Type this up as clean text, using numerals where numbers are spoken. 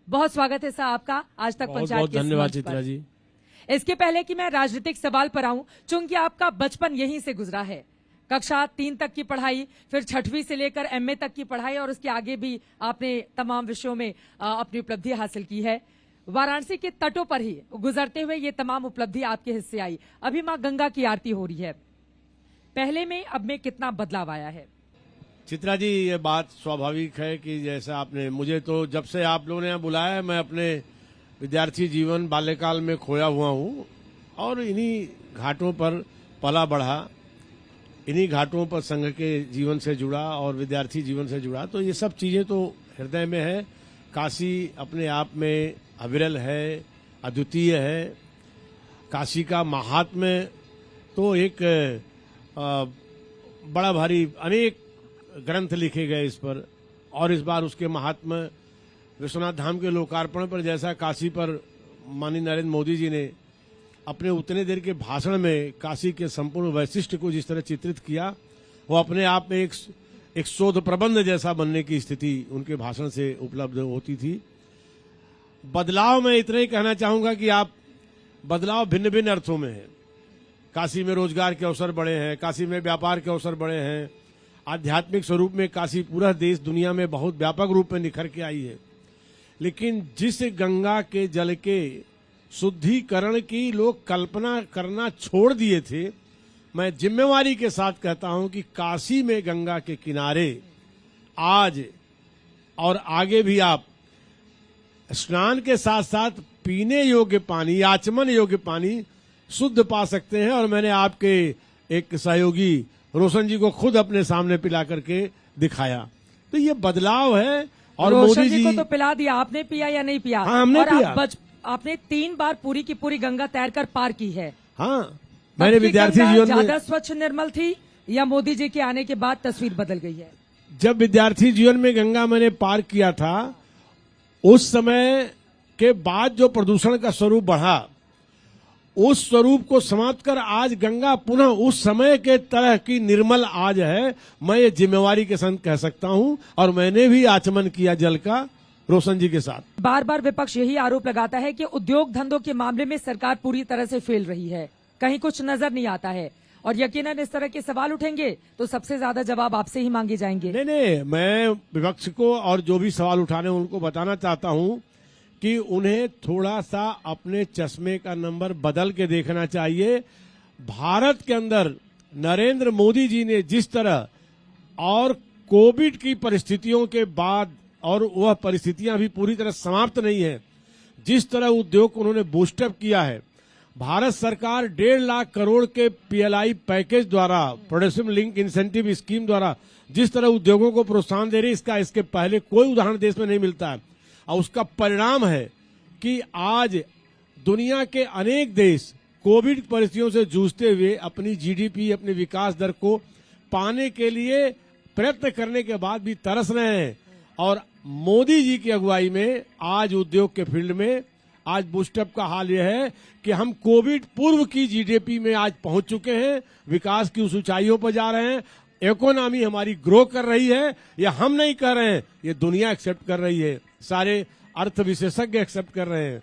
बहुत स्वागत है सर आपका आज तक पंचायत बहुत के इस धन्यवाद मंच पर। चित्रा जी। इसके पहले कि मैं राजनीतिक सवाल पर आऊं, चूंकि आपका बचपन यहीं से गुजरा है, कक्षा 3 तक की पढ़ाई, फिर 6वीं से लेकर एमए तक की पढ़ाई और उसके आगे भी आपने तमाम विषयों में अपनी उपलब्धि हासिल की है। वाराणसी के तटों पर ही गुजरते हुए ये तमाम उपलब्धि आपके हिस्से आई। अभी मां गंगा की आरती हो रही है, पहले में अब में कितना बदलाव आया है? चित्रा जी, ये बात स्वाभाविक है कि जैसा आपने मुझे तो जब से आप लोगों ने यहाँ बुलाया, मैं अपने विद्यार्थी जीवन बाल्यकाल में खोया हुआ हूँ और इन्हीं घाटों पर पला बढ़ा, इन्हीं घाटों पर संघ के जीवन से जुड़ा और विद्यार्थी जीवन से जुड़ा। तो ये सब चीजें तो हृदय में है। काशी अपने आप में अविरल है, अद्वितीय है। काशी का महात्म्य तो एक बड़ा भारी अनेक ग्रंथ लिखे गए इस पर, और इस बार उसके महात्मा विश्वनाथ धाम के लोकार्पण पर जैसा काशी पर माननीय नरेंद्र मोदी जी ने अपने उतने देर के भाषण में काशी के संपूर्ण वैशिष्ट को जिस तरह चित्रित किया, वो अपने आप में एक शोध प्रबंध जैसा बनने की स्थिति उनके भाषण से उपलब्ध होती थी। बदलाव में इतना ही कहना चाहूंगा कि आप बदलाव भिन्न भिन्न अर्थों में है। काशी में रोजगार के अवसर बढ़े हैं, काशी में व्यापार के अवसर बढ़े हैं, आध्यात्मिक स्वरूप में काशी पूरा देश दुनिया में बहुत व्यापक रूप में निखर के आई है। लेकिन जिस गंगा के जल के शुद्धिकरण की लोग कल्पना करना छोड़ दिए थे, मैं जिम्मेवारी के साथ कहता हूं कि काशी में गंगा के किनारे आज और आगे भी आप स्नान के साथ साथ पीने योग्य पानी, आचमन योग्य पानी शुद्ध पा सकते हैं। और मैंने आपके एक सहयोगी रोशन जी को खुद अपने सामने पिला करके दिखाया। तो ये बदलाव है। और मोदी जी को तो पिला दिया, आपने पिया या नहीं पिया? हाँ, हमने और पिया। आपने 3 बार पूरी की पूरी गंगा तैरकर पार की है। हाँ, मैंने विद्यार्थी जीवन में ज्यादा स्वच्छ निर्मल थी या मोदी जी के आने के बाद तस्वीर बदल गई है? जब विद्यार्थी जीवन में गंगा मैंने पार किया था, उस समय के बाद जो प्रदूषण का स्वरूप बढ़ा, उस स्वरूप को समाप्त कर आज गंगा पुनः उस समय के तरह की निर्मल आज है। मैं ये जिम्मेवारी के संग कह सकता हूं। और मैंने भी आचमन किया जल का रोशन जी के साथ। बार बार विपक्ष यही आरोप लगाता है कि उद्योग धंधों के मामले में सरकार पूरी तरह से फेल रही है, कहीं कुछ नजर नहीं आता है। और यकीनन इस तरह के सवाल उठेंगे तो सबसे ज्यादा जवाब आपसे ही मांगे जाएंगे। नहीं, मैं विपक्ष को और जो भी सवाल उठाने उनको बताना चाहता हूं कि उन्हें थोड़ा सा अपने चश्मे का नंबर बदल के देखना चाहिए। भारत के अंदर नरेंद्र मोदी जी ने जिस तरह, और कोविड की परिस्थितियों के बाद, और वह परिस्थितियां भी पूरी तरह समाप्त नहीं है, जिस तरह उद्योग को उन्होंने बूस्टअप किया है। भारत सरकार 1.5 लाख करोड़ के पीएलआई पैकेज द्वारा, प्रोडक्शन लिंक इंसेंटिव स्कीम द्वारा जिस तरह उद्योगों को प्रोत्साहन दे रही है, इसके पहले कोई उदाहरण देश में नहीं मिलता है। और उसका परिणाम है कि आज दुनिया के अनेक देश कोविड परिस्थितियों से जूझते हुए अपनी जीडीपी, अपने विकास दर को पाने के लिए प्रयत्न करने के बाद भी तरस रहे हैं। और मोदी जी की अगुवाई में आज उद्योग के फील्ड में आज बूस्टअप का हाल यह है कि हम कोविड पूर्व की जीडीपी में आज पहुंच चुके हैं, विकास की उस ऊंचाइयों पर जा रहे हैं। इकोनॉमी हमारी ग्रो कर रही है, या हम नहीं कर रहे हैं, ये दुनिया एक्सेप्ट कर रही है, सारे अर्थ विशेषज्ञ एक्सेप्ट कर रहे हैं।